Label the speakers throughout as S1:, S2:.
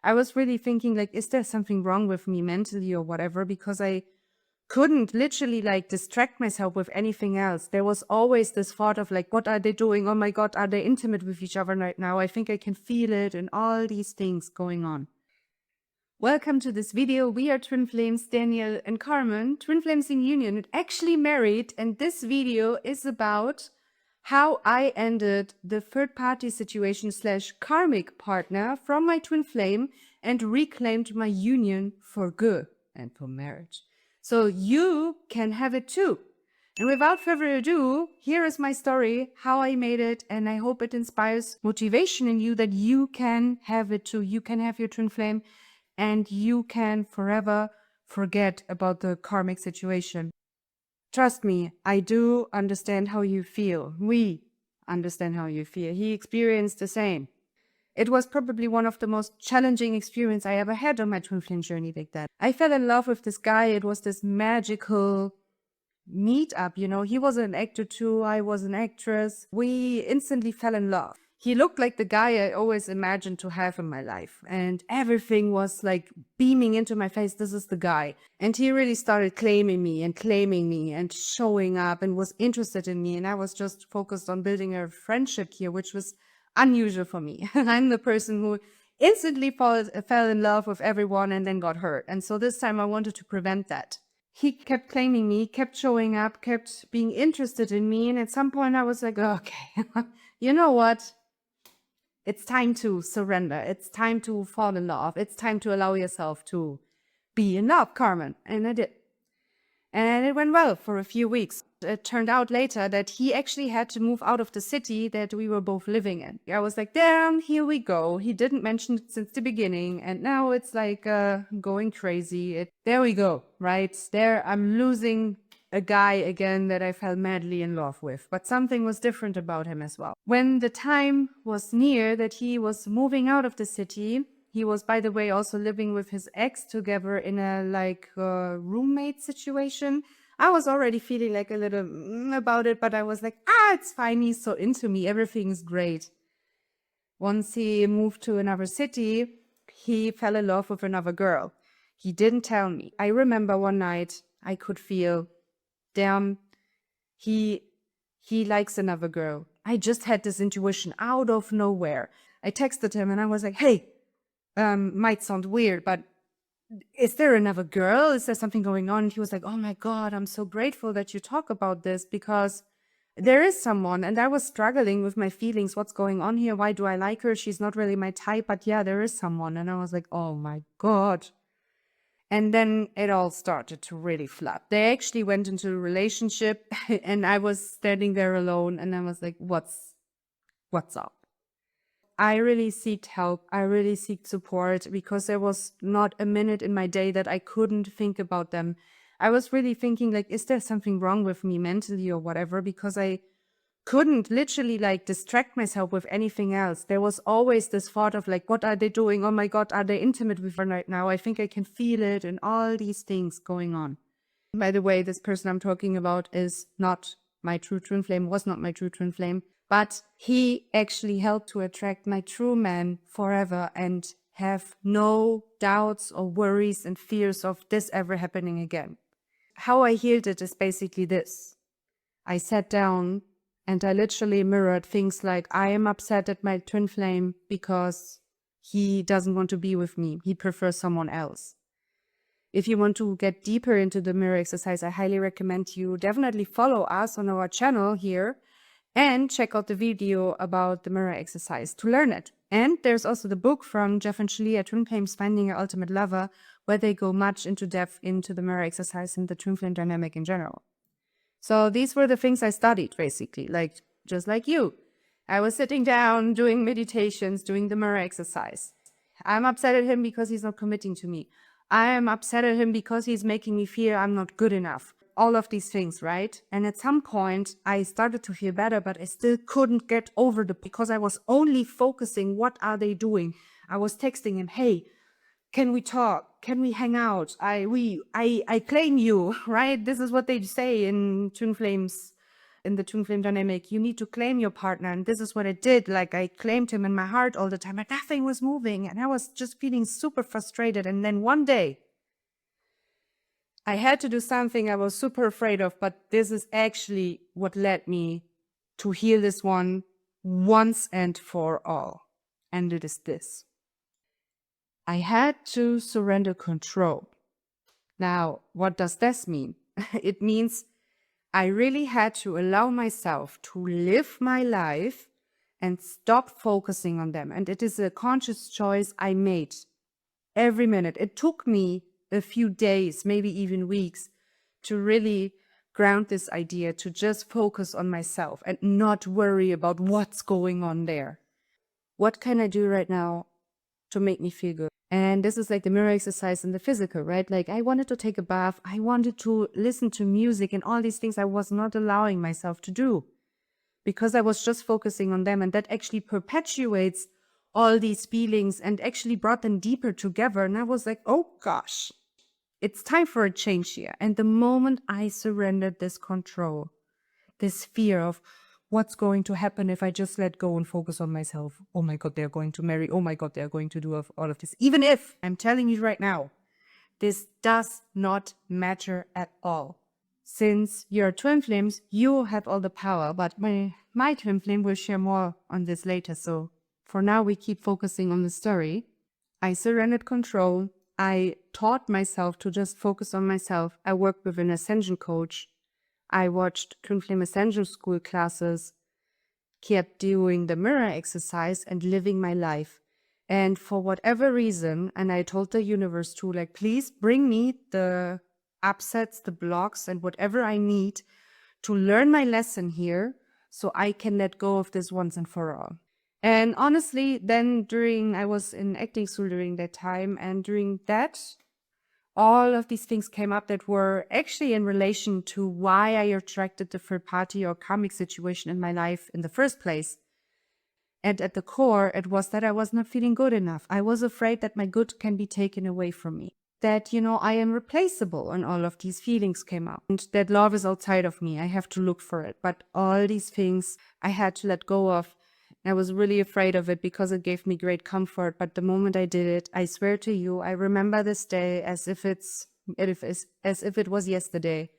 S1: I was really thinking, like, is there something wrong with me mentally or whatever? Because I couldn't literally like distract myself with anything else. There was always this thought of like, what are they doing? Oh my God, are they intimate with each other right now? I think I can feel it and all these things going on. Welcome to this video. We are twin flames, Daniel and Carmen, twin flames in union, actually married. And this video is about how I ended the third party situation / karmic partner from my twin flame and reclaimed my union for good and for marriage. So you can have it too. And without further ado, here is my story, how I made it, and I hope it inspires motivation in you that you can have it too. You can have your twin flame and you can forever forget about the karmic situation. Trust me, I do understand how you feel. We understand how you feel. He experienced the same. It was probably one of the most challenging experiences I ever had on my twin flame journey like that. I fell in love with this guy. It was this magical meet up, you know. He was an actor too. I was an actress. We instantly fell in love. He looked like the guy I always imagined to have in my life. And everything was like beaming into my face. This is the guy. And he really started claiming me and showing up and was interested in me. And I was just focused on building a friendship here, which was unusual for me. I'm the person who instantly fell in love with everyone and then got hurt. And so this time I wanted to prevent that. He kept claiming me, kept showing up, kept being interested in me. And at some point I was like, okay, you know what? It's time to surrender. It's time to fall in love. It's time to allow yourself to be in love, Carmen. And I did. And it went well for a few weeks. It turned out later that he actually had to move out of the city that we were both living in. I was like, damn, here we go. He didn't mention it since the beginning. And now it's like going crazy. There we go, right? There I'm losing a guy again that I fell madly in love with. But something was different about him as well. When the time was near that he was moving out of the city, he was, by the way, also living with his ex together in a roommate situation. I was already feeling like a little about it, but I was like, it's fine. He's so into me. Everything's great. Once he moved to another city, he fell in love with another girl. He didn't tell me. I remember one night I could feel, damn, he likes another girl. I just had this intuition out of nowhere. I texted him and I was like, hey, might sound weird, but is there another girl? Is there something going on? And he was like, oh my God, I'm so grateful that you talk about this because there is someone. And I was struggling with my feelings. What's going on here? Why do I like her? She's not really my type, but yeah, there is someone. And I was like, oh my God. And then it all started to really flop. They actually went into a relationship and I was standing there alone and I was like, what's up? I really seeked help. I really seeked support because there was not a minute in my day that I couldn't think about them. I was really thinking like, is there something wrong with me mentally or whatever? Because I couldn't literally like distract myself with anything else. There was always this thought of like, what are they doing? Oh my God, are they intimate with her right now? I think I can feel it and all these things going on. By the way, this person I'm talking about is not my true twin flame, was not my true twin flame. But he actually helped to attract my true man forever and have no doubts or worries and fears of this ever happening again. How I healed it is basically this. I sat down and I literally mirrored things like, I am upset at my twin flame because he doesn't want to be with me. He prefers someone else. If you want to get deeper into the mirror exercise, I highly recommend you definitely follow us on our channel here. And check out the video about the mirror exercise to learn it. And there's also the book from Jeff and Shalia, Twin Flames Finding Your Ultimate Lover, where they go much into depth into the mirror exercise and the twin flame dynamic in general. So these were the things I studied, basically, like just like you. I was sitting down, doing meditations, doing the mirror exercise. I'm upset at him because he's not committing to me. I am upset at him because he's making me feel I'm not good enough. All of these things, right? And at some point, I started to feel better, but I still couldn't get over because I was only focusing, what are they doing? I was texting him, hey, can we talk? Can we hang out? I claim you, right? This is what they say in Twin Flames in the twin flame dynamic, you need to claim your partner. And this is what I did. Like I claimed him in my heart all the time, but nothing was moving. And I was just feeling super frustrated. And then one day I had to do something I was super afraid of, but this is actually what led me to heal this one once and for all. And it is this. I had to surrender control. Now, what does this mean? It means I really had to allow myself to live my life and stop focusing on them. And it is a conscious choice I made every minute. It took me a few days, maybe even weeks, to really ground this idea, to just focus on myself and not worry about what's going on there. What can I do right now to make me feel good? And this is like the mirror exercise in the physical, right? Like I wanted to take a bath. I wanted to listen to music and all these things I was not allowing myself to do because I was just focusing on them. And that actually perpetuates all these feelings and actually brought them deeper together. And I was like, oh gosh, it's time for a change here. And the moment I surrendered this control, this fear of what's going to happen if I just let go and focus on myself. Oh my God, they're going to marry. Oh my God, they're going to do all of this. Even if, I'm telling you right now, this does not matter at all. Since you're twin flames, you have all the power, but my twin flame will share more on this later. So for now, we keep focusing on the story. I surrendered control. I taught myself to just focus on myself. I worked with an ascension coach. I watched Twin Flame Ascension School classes, kept doing the mirror exercise and living my life. And for whatever reason, and I told the universe to, like, please bring me the upsets, the blocks, and whatever I need to learn my lesson here so I can let go of this once and for all. And honestly, then I was in acting school during that time, and during that, all of these things came up that were actually in relation to why I attracted the third party or karmic situation in my life in the first place. And at the core, it was that I was not feeling good enough. I was afraid that my good can be taken away from me. That, I am replaceable, and all of these feelings came up. And that love is outside of me. I have to look for it. But all these things I had to let go of. I was really afraid of it because it gave me great comfort. But the moment I did it, I swear to you, I remember this day as if it was yesterday. It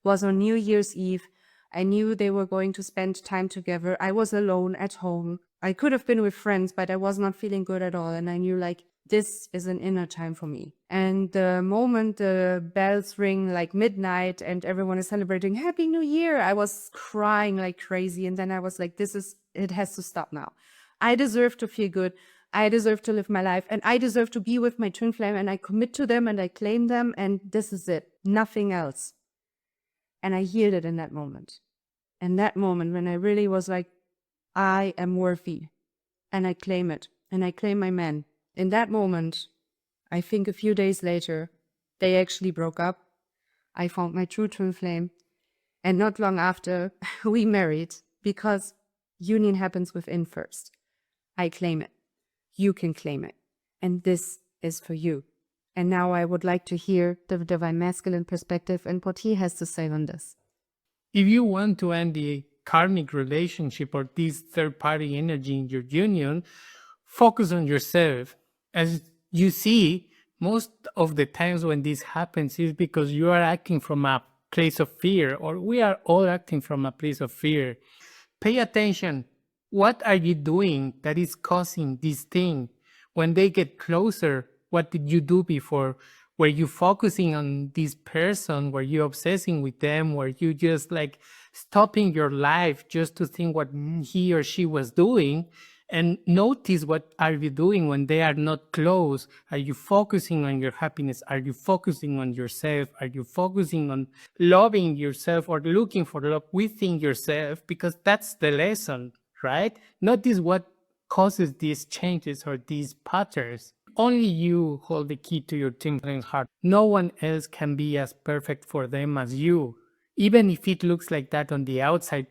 S1: was on New Year's Eve. I knew they were going to spend time together. I was alone at home. I could have been with friends, but I was not feeling good at all. And I knew, like, this is an inner time for me. And the moment the bells ring like midnight and everyone is celebrating Happy New Year, I was crying like crazy. And then I was like, it has to stop now. I deserve to feel good. I deserve to live my life, and I deserve to be with my twin flame, and I commit to them and I claim them, and this is it. Nothing else. And I yielded in that moment. And that moment when I really was like, I am worthy, and I claim it, and I claim my man. In that moment, I think a few days later, they actually broke up. I found my true twin flame. And not long after, we married, because union happens within first. I claim it. You can claim it. And this is for you. And now I would like to hear the divine masculine perspective and what he has to say on this.
S2: If you want to end the karmic relationship or this third-party energy in your union, focus on yourself. As you see, most of the times when this happens is because you are acting from a place of fear, or we are all acting from a place of fear. Pay attention. What are you doing that is causing this thing? When they get closer, what did you do before? Were you focusing on this person? Were you obsessing with them? Were you just like stopping your life just to think what he or she was doing? And notice, what are you doing when they are not close? Are you focusing on your happiness? Are you focusing on yourself? Are you focusing on loving yourself or looking for love within yourself? Because that's the lesson, right? Notice what causes these changes or these patterns. Only you hold the key to your twin flame's heart. No one else can be as perfect for them as you. Even if it looks like that on the outside,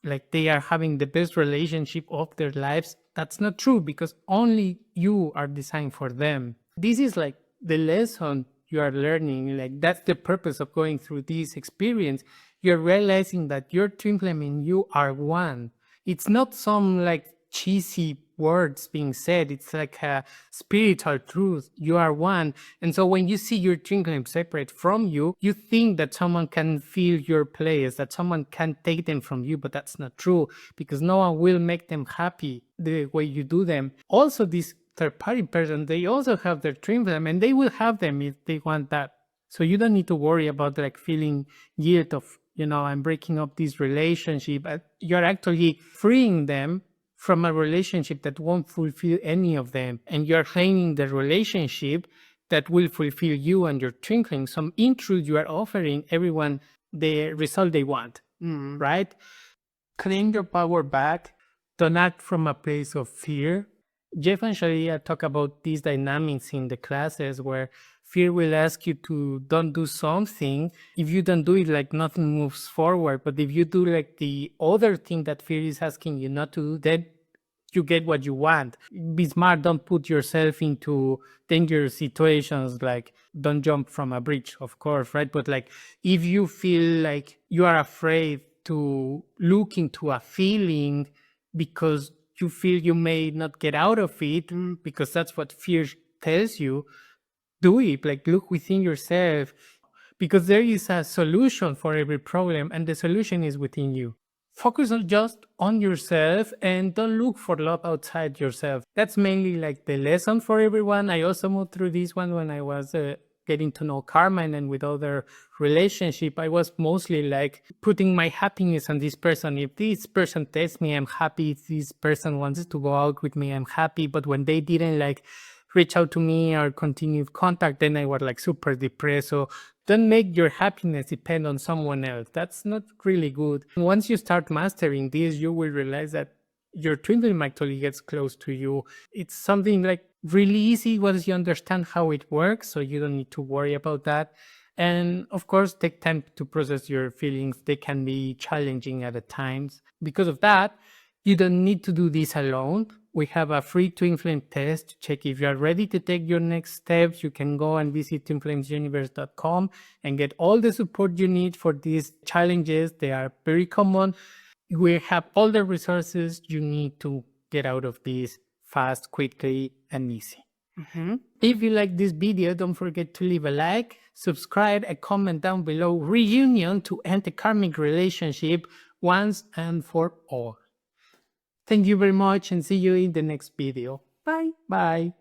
S2: like they are having the best relationship of their lives, that's not true, because only you are designed for them. This is like the lesson you are learning. Like, that's the purpose of going through this experience. you're realizing that your twin flame and you are one. It's not some like cheesy words being said. It's like a spiritual truth. You are one. And so when you see your twin flame separate from you, you think that someone can feel your place, that someone can take them from you, but that's not true, because no one will make them happy the way you do them. Also, this third party person, they also have their twin flame, and they will have them if they want that. So you don't need to worry about like feeling guilt of, I'm breaking up this relationship. You're actually freeing them from a relationship that won't fulfill any of them. And you're claiming the relationship that will fulfill you and your twinkling. So in truth, you are offering everyone the result they want, right? Claim your power back. Don't act from a place of fear. Jeff and Sharia talk about these dynamics in the classes where fear will ask you to don't do something. If you don't do it, like nothing moves forward. But if you do like the other thing that fear is asking you not to do, then you get what you want. Be smart. Don't put yourself into dangerous situations. Like don't jump from a bridge, of course, right? But like if you feel like you are afraid to look into a feeling because you feel you may not get out of it, because that's what fear tells you, do it. Like look within yourself, because there is a solution for every problem, and the solution is within you. Focus on just on yourself and don't look for love outside yourself. That's mainly like the lesson for everyone. I also moved through this one when I was getting to know Carmen, and with other relationship, I was mostly like putting my happiness on this person. If this person tells me I'm happy, if this person wants to go out with me, I'm happy. But when they didn't like reach out to me or continue contact, then I was like super depressed. So don't make your happiness depend on someone else. That's not really good. Once you start mastering this, you will realize that your twin flame actually gets close to you. It's something like really easy once you understand how it works, so you don't need to worry about that. And of course, take time to process your feelings. They can be challenging at times. Because of that, you don't need to do this alone. We have a free twin flame test to check if you are ready to take your next steps. You can go and visit twinflamesuniverse.com and get all the support you need for these challenges. They are very common. We have all the resources you need to get out of this fast, quickly, and easy. If you like this video, don't forget to leave a like, subscribe, and comment down below reunion to end the karmic relationship once and for all. Thank you very much, and see you in the next video.
S1: Bye.
S2: Bye.